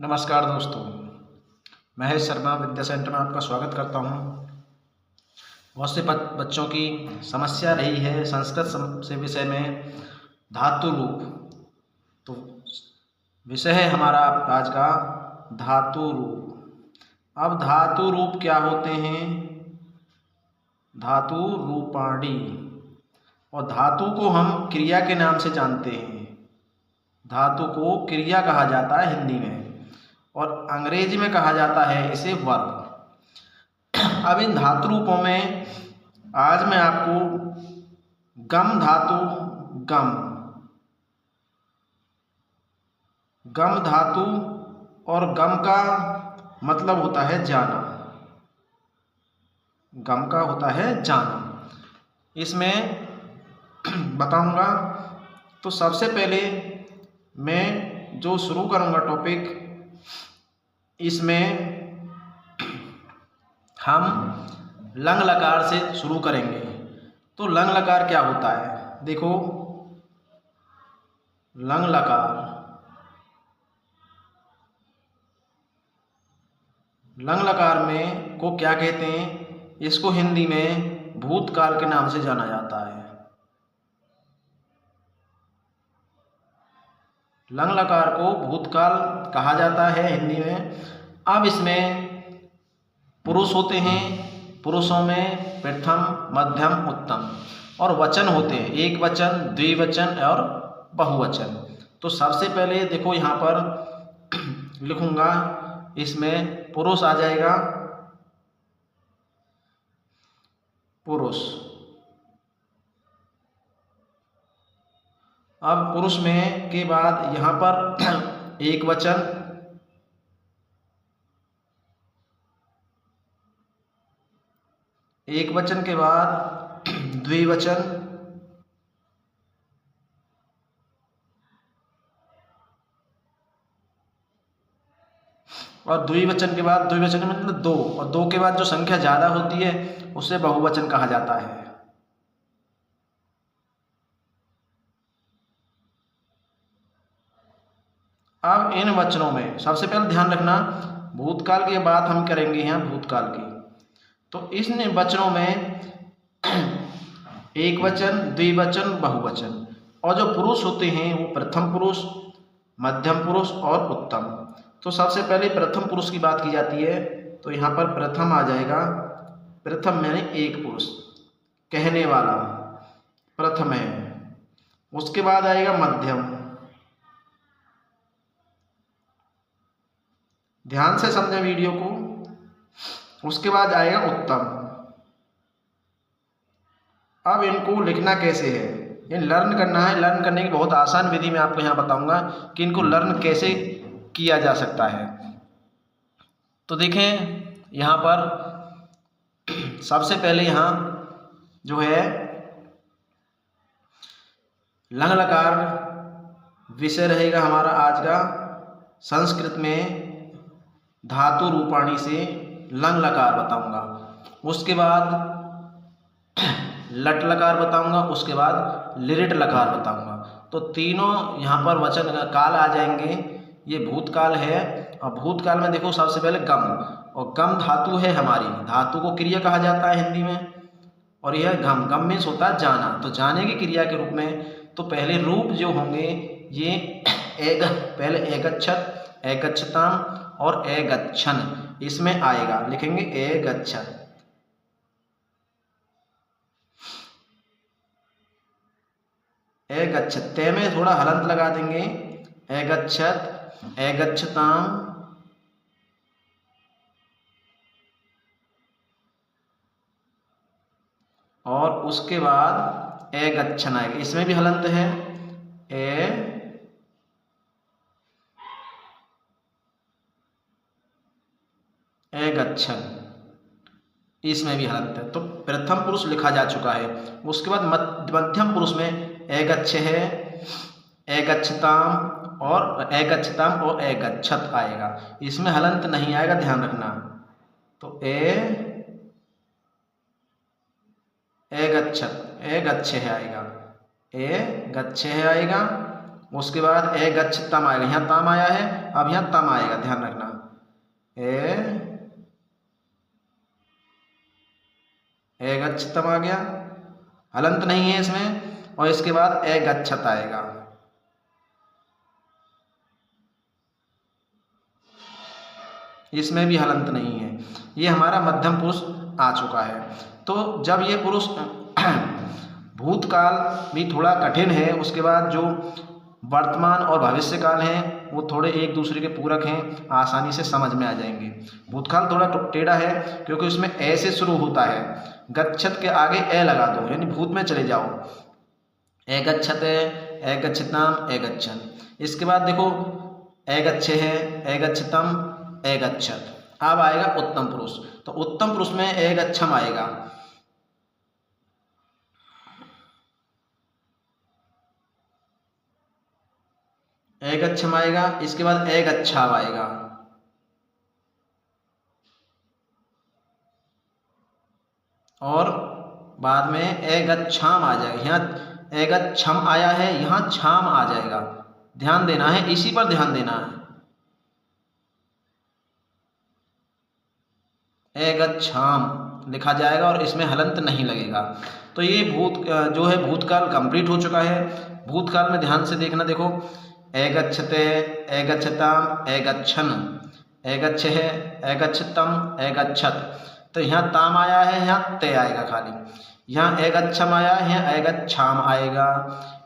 नमस्कार दोस्तों, महेश शर्मा विद्या सेंटर में आपका स्वागत करता हूं। बहुत से बच्चों की समस्या रही है संस्कृत से विषय में धातु रूप। तो विषय है हमारा आज का धातु रूप। अब धातु रूप क्या होते हैं? धातु रूपाणी। और धातु को हम क्रिया के नाम से जानते हैं। धातु को क्रिया कहा जाता है हिंदी में, और अंग्रेजी में कहा जाता है इसे वर्ब। अब इन धातु रूपों में आज मैं आपको गम धातु गम धातु और गम का मतलब होता है जाना। गम का होता है जाना, इसमें बताऊंगा। तो सबसे पहले मैं जो शुरू करूंगा टॉपिक, इसमें हम लंग लकार से शुरू करेंगे। तो लंग लकार क्या होता है? देखो, लंग लकार में को क्या कहते हैं? इसको हिंदी में भूतकाल के नाम से जाना जाता है। लंग लकार को भूतकाल कहा जाता है हिंदी में। अब इसमें पुरुष होते हैं, पुरुषों में प्रथम, मध्यम, उत्तम, और वचन होते हैं, एक वचन, द्विवचन और बहुवचन। तो सबसे पहले देखो यहाँ पर लिखूंगा, इसमें पुरुष आ जाएगा, पुरुष। अब पुरुष में के बाद यहाँ पर एक वचन, एक वचन के बाद द्विवचन, और द्विवचन के बाद, द्विवचन मतलब दो, और दो के बाद जो संख्या ज्यादा होती है उसे बहुवचन कहा जाता है। अब इन वचनों में सबसे पहले ध्यान रखना, भूतकाल की बात हम करेंगे यहाँ, भूतकाल की। तो इन वचनों में एक वचन, द्विवचन, बहुवचन, और जो पुरुष होते हैं वो प्रथम पुरुष, मध्यम पुरुष और उत्तम। तो सबसे पहले प्रथम पुरुष की बात की जाती है, तो यहाँ पर प्रथम आ जाएगा। प्रथम यानी एक पुरुष, कहने वाला प्रथम है। उसके बाद आएगा मध्यम, ध्यान से समझें वीडियो को। उसके बाद आएगा उत्तम। अब इनको लिखना कैसे है, ये लर्न करना है। लर्न करने की बहुत आसान विधि मैं आपको यहाँ बताऊंगा कि इनको लर्न कैसे किया जा सकता है। तो देखें यहाँ पर सबसे पहले यहाँ जो है लंग लकार विषय रहेगा हमारा आज का। संस्कृत में धातु रूपाणी से लंग लकार बताऊंगा, उसके बाद लट लकार बताऊंगा, उसके बाद लिरिट लकार बताऊंगा। तो तीनों यहाँ पर वचन काल आ जाएंगे। ये भूतकाल है, और भूतकाल में देखो सबसे पहले गम, और गम धातु है हमारी। धातु को क्रिया कहा जाता है हिंदी में, और यह गम, गम मीन्स होता है जाना। तो जाने की क्रिया के रूप में तो पहले रूप जो होंगे ये पहले एगच्छत, एगच्छताम और एगच्छन, इसमें आएगा। लिखेंगे एगच्छत, एगच्छत, ते में थोड़ा हलंत लगा देंगे। एगच्छत, एगच्छताम, और उसके बाद एगच्छन आएगा, इसमें भी हलंत है। एगच्छन, इसमें भी हलंत है। तो प्रथम पुरुष लिखा जा चुका है। उसके बाद मध्यम पुरुष में एगच्छ है, एगच्छताम और एगच्छत आएगा। इसमें हलंत नहीं आएगा, ध्यान रखना। तो एगच्छत, एगच्छ है आएगा, एगच्छ है आएगा। उसके बाद ए गच्छ तम आएगा, यहाँ तम आया है, अब यहाँ तम आएगा, ध्यान रखना। ए गच्छ तम आ गया, हलंत नहीं है इसमें। और इसके बाद ए गच्छत आएगा, इसमें भी हलंत नहीं है। ये हमारा मध्यम पुरुष आ चुका है। तो जब ये पुरुष भूतकाल भी थोड़ा कठिन है, उसके बाद जो वर्तमान और भविष्य काल हैं वो थोड़े एक दूसरे के पूरक हैं, आसानी से समझ में आ जाएंगे। भूतकाल थोड़ा टेढ़ा है क्योंकि उसमें ए से शुरू होता है, गच्छत के आगे ए लगा दो, यानी भूत में चले जाओ। ए गच्छते, ए गच्छताम, ए गच्छन। इसके बाद देखो ए गच्छे है, ए गच्छतम, ए गच्छत। अब आएगा उत्तम पुरुष, तो उत्तम पुरुष में ए गच्छम आएगा, ए गच्छम आएगा। इसके बाद ए गच्छाव आएगा, और बाद में ए गच्छाम आ जाएगा। यहाँ ए गच्छम आया है, यहाँ छाम आ जाएगा, ध्यान देना है, इसी पर ध्यान देना है। ए गच्छाम लिखा जाएगा और इसमें हलंत नहीं लगेगा। तो ये जो है भूतकाल कंप्लीट हो चुका है। भूतकाल में ध्यान से देखना, देखो ए गच्छते, ए गच्छताम, ए गच्छन, ए गच्छे है, ए गच्छतम, ए गच्छत। तो यहाँ ताम आया है, यहाँ ते आएगा खाली। यहाँ ए गच्छम आया है, यहाँ ए गच्छाम आएगा,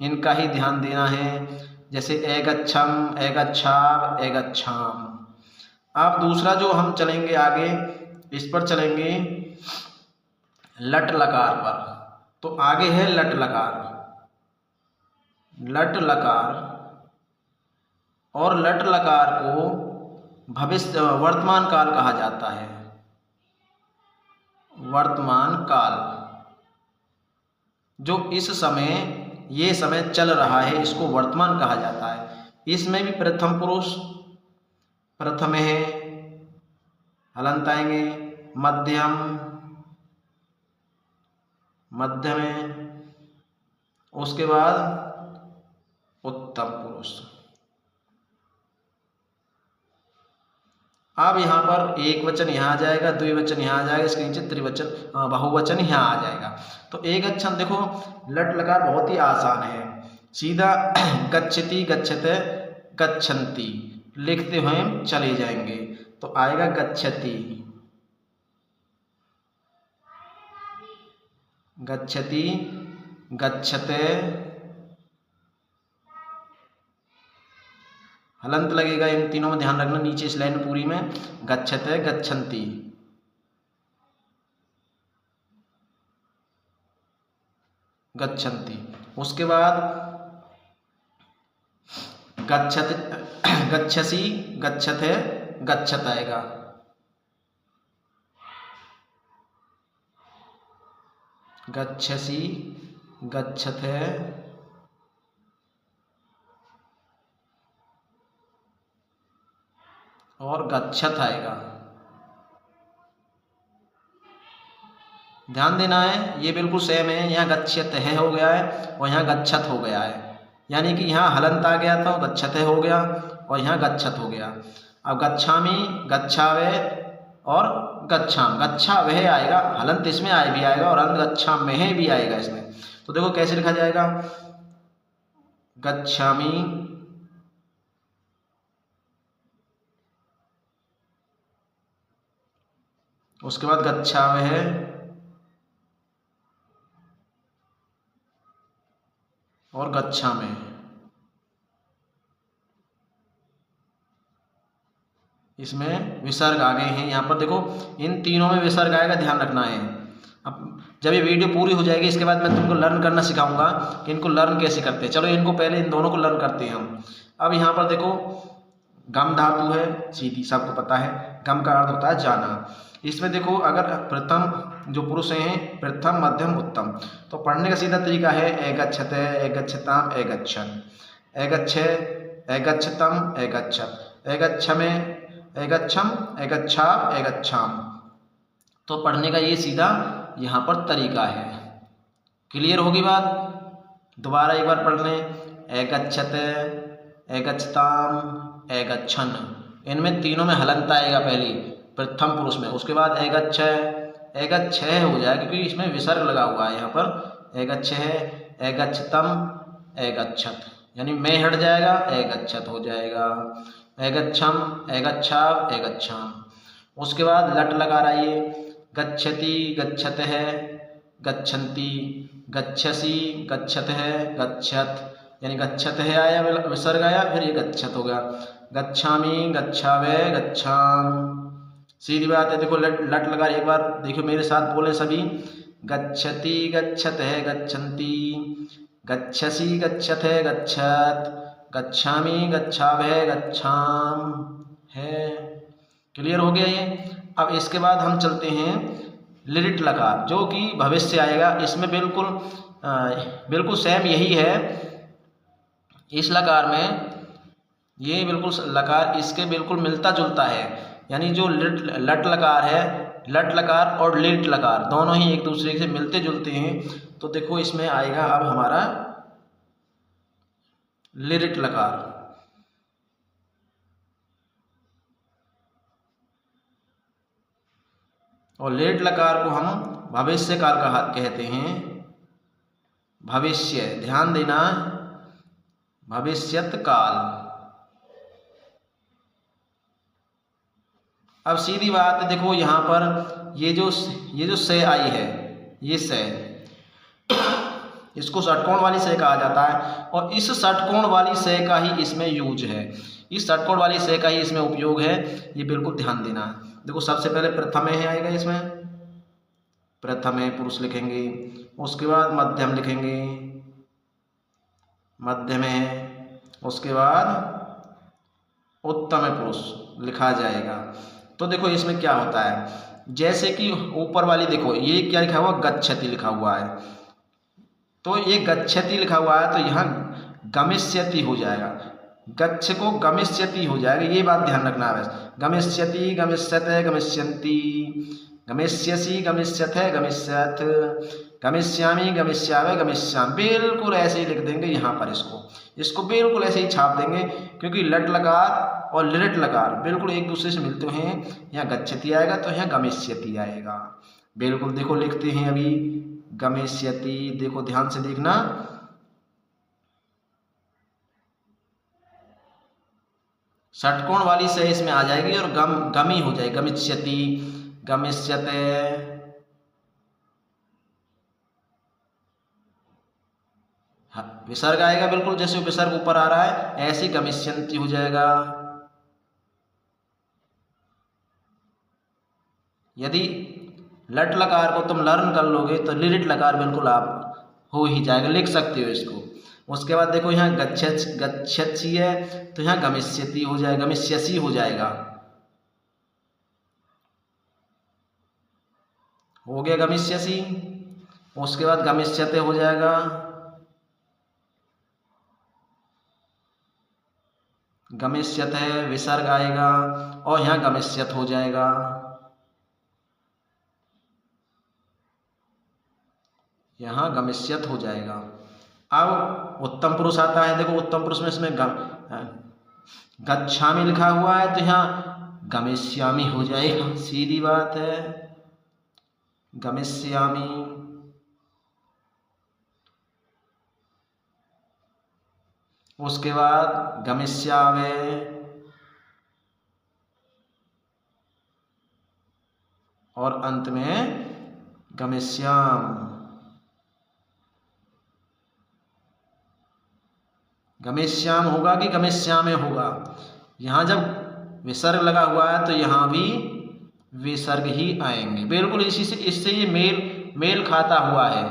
इनका ही ध्यान देना है। जैसे ए गच्छम, ए गच्छाव, ए गच्छाम। अब दूसरा जो हम चलेंगे आगे, इस पर चलेंगे लट लकार पर। तो आगे है लट लकार, लट लकार। और लट लकार को भविष्य वर्तमान काल कहा जाता है, वर्तमान काल। जो इस समय, ये समय चल रहा है, इसको वर्तमान कहा जाता है। इसमें भी प्रथम पुरुष, प्रथम है, हलंत आएंगे, मध्यम, मध्य में, उसके बाद उत्तम पुरुष। अब यहाँ पर एक वचन यहाँ आ जाएगा, द्विवचन यहाँ आ जाएगा, इसके नीचे त्रिवचन, बहुवचन यहाँ आ जाएगा। तो एक गच्छन, देखो लट लकार बहुत ही आसान है, सीधा गच्छति, गच्छते, गच्छन्ति लिखते हुए हम चले जाएंगे। तो आएगा गच्छति, गच्छति, गच्छते, हलंत लगेगा, इन तीनों में ध्यान रखना, नीचे इस लाइन पूरी में गच्छते, गच्छन्ति, गच्छन्ति। उसके बाद गच्छति, गच्छसि, गच्छते, गच्छत आएगा। गच्छसि, गच्छते, और गच्छत आएगा। ध्यान देना है, ये बिल्कुल सेम है। यहाँ गच्छत है हो गया है और यहाँ गच्छत हो गया है, यानी कि यहाँ हलंत आ गया था, गच्छत हो गया, और यहाँ गच्छत हो गया। अब गच्छामि, गच्छावे और गच्छाम, गच्छा वह आएगा, हलंत इसमें आए भी आएगा और अंत गच्छाम में भी आएगा इसमें। तो देखो कैसे लिखा जाएगा, गच्छामि, उसके बाद गच्छावह, और गच्छामि। इसमें विसर्ग आ गए हैं। यहाँ पर देखो इन तीनों में विसर्ग आएगा, ध्यान रखना है। अब जब ये वीडियो पूरी हो जाएगी, इसके बाद मैं तुमको लर्न करना सिखाऊंगा कि इनको लर्न कैसे करते हैं। चलो इनको पहले इन दोनों को लर्न करते हैं हम। अब यहाँ पर देखो गम धातु है, सीधी, सबको पता है, गम का अर्थ होता है जाना। इसमें देखो अगर प्रथम जो पुरुष हैं, प्रथम, मध्यम, उत्तम, तो पढ़ने का सीधा तरीका है ए गच्छते, ए गच्छताम, ए गच्छन, ए गच्छे, ए गच्छतम, ए गच्छत, ए गच्छमे, ए गच्छम, ए गच्छा, ए गच्छाम। तो पढ़ने का ये सीधा यहाँ पर तरीका है। क्लियर होगी बात? दोबारा एक बार पढ़ लें, ए गच्छते, एगच्छताम, एगच्छन। इनमें तीनों में हलंत आएगा पहले प्रथम पुरुष में। उसके बाद एगच्छ, एगच्छ हो जाएगा क्योंकि इसमें विसर्ग लगा हुआ है यहाँ पर। एगच्छ है, एगच्छतम, एगच्छत, यानी मैं हट जाएगा, एगच्छत हो जाएगा। एगच्छम, एगच्छा, एगच्छाम। उसके बाद लट लगा रहा है, गच्छति, गच्छत है, गच्छन्ति, गच्छसि, गच्छत है, गच्छत, यानी गच्छत है आया विसर्ग आया, फिर ये गच्छत होगा। गच्छामि, गच्छावे, गच्छाम। सीधी बात है, देखो लट लगा, एक बार देखो मेरे साथ बोले सभी। गच्छति, गच्छत है, गच्छन्ति, गच्छसि, गच्छत है, गच्छत, गच्छामि, गच्छावे, गच्छाम है। क्लियर हो गया ये। अब इसके बाद हम चलते हैं लिरिट लकार, जो कि भविष्य आएगा। इसमें बिल्कुल सेम यही है। इस लकार में ये बिल्कुल लकार इसके बिल्कुल मिलता जुलता है, यानी जो लट लकार है, लट लकार और लिट लकार दोनों ही एक दूसरे से मिलते जुलते हैं। तो देखो इसमें आएगा अब हमारा लिरिट लकार। और लिरिट लकार को हम भविष्य काल का कहते हैं। भविष्य, ध्यान देना, भविष्यत काल। अब सीधी बात है, देखो यहाँ पर ये जो से आई है, ये से, इसको षटकोण वाली से कहा जाता है। और इस षटकोण वाली से का ही इसमें यूज है, इस षटकोण वाली से का ही इसमें उपयोग है। ये बिल्कुल ध्यान देना। देखो सबसे पहले प्रथमे है आएगा, इसमें प्रथमे पुरुष लिखेंगे। उसके बाद मध्यम लिखेंगे, मध्यमे है। उसके बाद उत्तम पुरुष लिखा जाएगा। तो देखो इसमें क्या होता है, जैसे कि ऊपर वाली देखो ये क्या लिखा हुआ, गच्छति लिखा हुआ है। तो ये गच्छति लिखा हुआ है, तो यहाँ गमिष्यति हो जाएगा, गच्छ को गमिष्यति हो जाएगा। ये बात ध्यान रखना है। गमिष्यति, गमिष्यते, गमिष्यन्ति, गमिष्यसि, गमिष्यथे, गमिष्यथ, गमिष्यामि, गमिष्यावे, गमिष्याम। बिल्कुल ऐसे ही लिख देंगे यहाँ पर, इसको बिल्कुल ऐसे ही छाप देंगे, क्योंकि लट लकार और लिरिट लकार बिल्कुल एक दूसरे से मिलते हैं। यहाँ गच्छति आएगा तो यहाँ गमिष्यति आएगा। बिल्कुल देखो लिखते हैं अभी, गमिष्यति, देखो ध्यान से देखना। षटकोण वाली से इसमें आ जाएगी और गमी हो जाएगी, गमिष्यति, गमिष्यते, विसर्ग आएगा बिल्कुल जैसे विसर्ग ऊपर आ रहा है, ऐसी गमिष्यन्ति हो जाएगा। यदि लट लकार को तुम लर्न कर लोगे तो लिरिट लकार बिल्कुल आप हो ही जाएगा, लिख सकते हो इसको। उसके बाद देखो यहाँ गच्छति है तो यहाँ गमिष्यति हो जाएगा, गमिष्यसि हो जाएगा। हो गया गमिष्यसि। उसके बाद गमिष्यते हो जाएगा, गमिष्यत है, विसर्ग आएगा और यहाँ गमिष्यत हो जाएगा। यहाँ गमिष्यत हो जाएगा। अब उत्तम पुरुष आता है, देखो उत्तम पुरुष में इसमें गच्छामि लिखा हुआ है तो यहाँ गमिष्यामि हो जाएगा, सीधी बात है, गमिष्यामि। उसके बाद गमिष्यावे, और अंत में गमिष्याम। गमिष्याम होगा कि गमिष्यामे होगा। यहाँ जब विसर्ग लगा हुआ है तो यहाँ भी विसर्ग ही आएंगे। बिल्कुल इसी से, इससे ये मेल खाता हुआ है।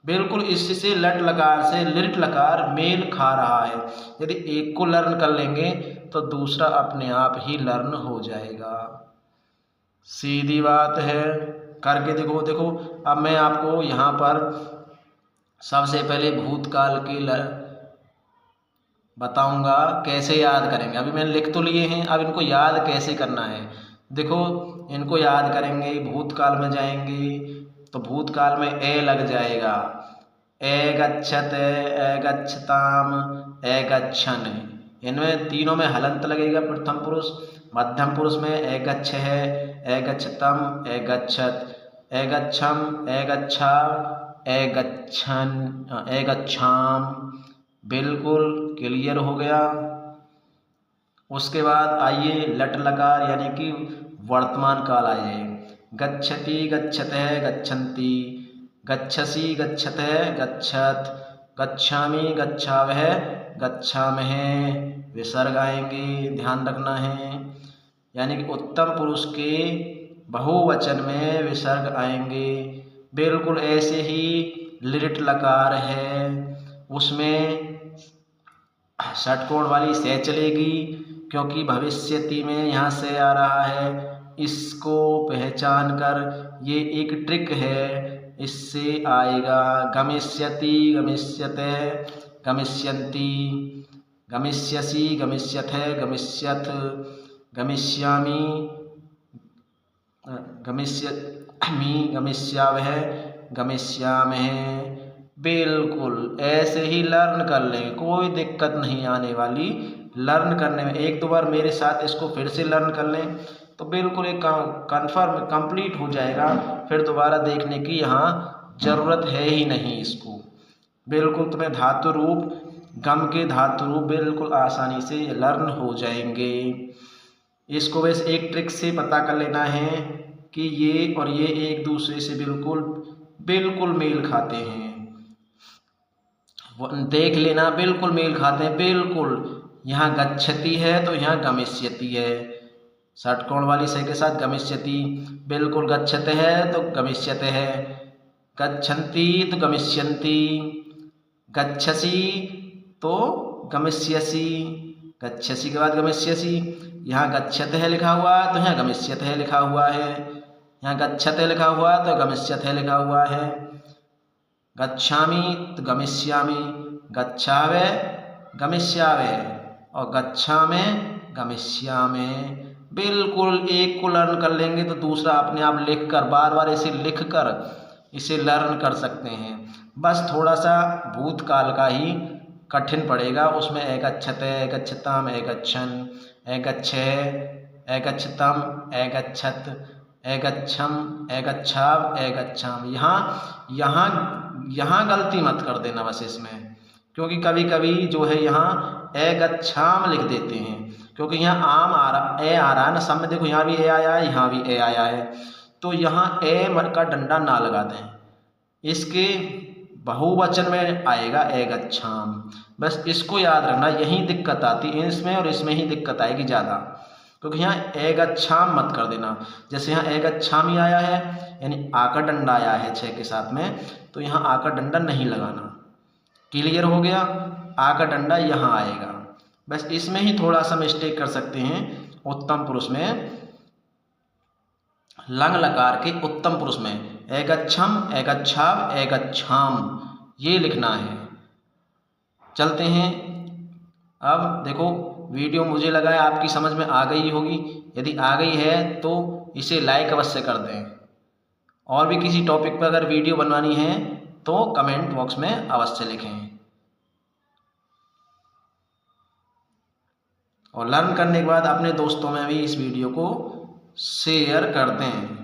बिल्कुल इससे लट लकार से लिट लकार मेल खा रहा है। यदि एक को लर्न कर लेंगे तो दूसरा अपने आप ही लर्न हो जाएगा, सीधी बात है। करके देखो। देखो अब मैं आपको यहाँ पर सबसे पहले भूतकाल की बताऊंगा कैसे याद करेंगे। अभी मैंने लिख तो लिए हैं, अब इनको याद कैसे करना है। देखो इनको याद करेंगे, भूतकाल में जाएंगे तो भूतकाल में ए लग जाएगा, ए गच्छत, ए गच्छताम, ए गच्छन। इनमें तीनों में हलंत लगेगा प्रथम पुरुष। मध्यम पुरुष में एगच्छ है, एगच्छतम, एगच्छत, एगच्छम, एगच्छा, एगच्छन, एगच्छाम। बिल्कुल क्लियर हो गया। उसके बाद आइए लट लकार यानी कि वर्तमान काल आइए। गच्छति, गच्छतः, गच्छन्ति, गच्छसि, गच्छतः, गच्छत, गच्छामि, गच्छावः, गच्छामहे। विसर्ग आएंगे, ध्यान रखना है। यानी कि उत्तम पुरुष के बहुवचन में विसर्ग आएंगे। बिल्कुल ऐसे ही लिट लकार है, उसमें षटकोण वाली से चलेगी, क्योंकि भविष्यति में यहाँ से आ रहा है। इसको पहचान कर, ये एक ट्रिक है, इससे आएगा गमिष्यति, गमिष्यते, गमिष्यन्ति, गमिष्यसि, गमिष्यथे, गमिष्यथ, गमिष्यामि, गमिष्यामि, गमिष्यावः, गमिष्यामहे। बिल्कुल ऐसे ही लर्न कर लें, कोई दिक्कत नहीं आने वाली लर्न करने में। एक दो बार मेरे साथ इसको फिर से लर्न कर लें तो बिल्कुल एक कन्फर्म कंप्लीट हो जाएगा। फिर दोबारा देखने की यहाँ ज़रूरत है ही नहीं इसको। बिल्कुल तुम्हें धातु रूप, गम के धातु रूप बिल्कुल आसानी से लर्न हो जाएंगे। इसको बस एक ट्रिक से पता कर लेना है कि ये और ये एक दूसरे से बिल्कुल बिल्कुल मेल खाते हैं। देख लेना, बिल्कुल मेल खाते हैं, बिल्कुल। यहाँ गच्छति है तो यहाँ गमिष्यति है, षटकोण वाली से के साथ गमिष्यति। बिल्कुल गच्छते है तो गमिष्यते है, गच्छन्ति तो गमिष्यन्ति, गच्छसि तो गमिष्यसि, गच्छसि के बाद गमिष्यसि। यहाँ गच्छते है लिखा हुआ है तो यहाँ गमिष्यते है लिखा हुआ है, यहाँ गच्छते लिखा हुआ है तो गमिष्यते लिखा हुआ है। गच्छामि तो गमिष्यामि, गच्छावे गमिष्यावे और गच्छामे गमिष्यामे। बिल्कुल एक को लर्न कर लेंगे तो दूसरा अपने आप लिख कर, बार बार इसे लिख कर इसे लर्न कर सकते हैं। बस थोड़ा सा भूतकाल का ही कठिन पड़ेगा, उसमें एगच्छते, एगच्छताम, एगच्छन, एगच्छे, एगच्छतम, एगच्छत, एगच्छम, एगच्छाव, एगच्छाम। यहाँ गलती मत कर देना बस इसमें, क्योंकि कभी कभी जो है यहाँ एगच्छाम लिख देते हैं, क्योंकि यहाँ आम आ रहा, ए आ रहा है ना सब में। देखो यहाँ भी ए आया है, यहाँ भी ए आया है, तो यहाँ ए का डंडा ना लगा दें, इसके बहुवचन में आएगा एगच्छाम। बस इसको याद रखना, यही दिक्कत आती है इसमें और इसमें ही दिक्कत आएगी ज़्यादा, क्योंकि यहाँ एगच्छाम मत कर देना। जैसे यहाँ एगच्छामी आया है यानी आकर डंडा आया है छः के साथ में, तो यहाँ आकर डंडा नहीं लगाना। क्लियर हो गया? आकर डंडा यहाँ आएगा। बस इसमें ही थोड़ा सा मिस्टेक कर सकते हैं। उत्तम पुरुष में लंग लकार के उत्तम पुरुष में एगच्छम, एगच्छाव, एगच्छाम ये लिखना है। चलते हैं। अब देखो वीडियो मुझे लगा है आपकी समझ में आ गई होगी। यदि आ गई है तो इसे लाइक अवश्य कर दें, और भी किसी टॉपिक पर अगर वीडियो बनवानी है तो कमेंट बॉक्स में अवश्य लिखें, और लर्न करने के बाद अपने दोस्तों में भी इस वीडियो को शेयर कर दें।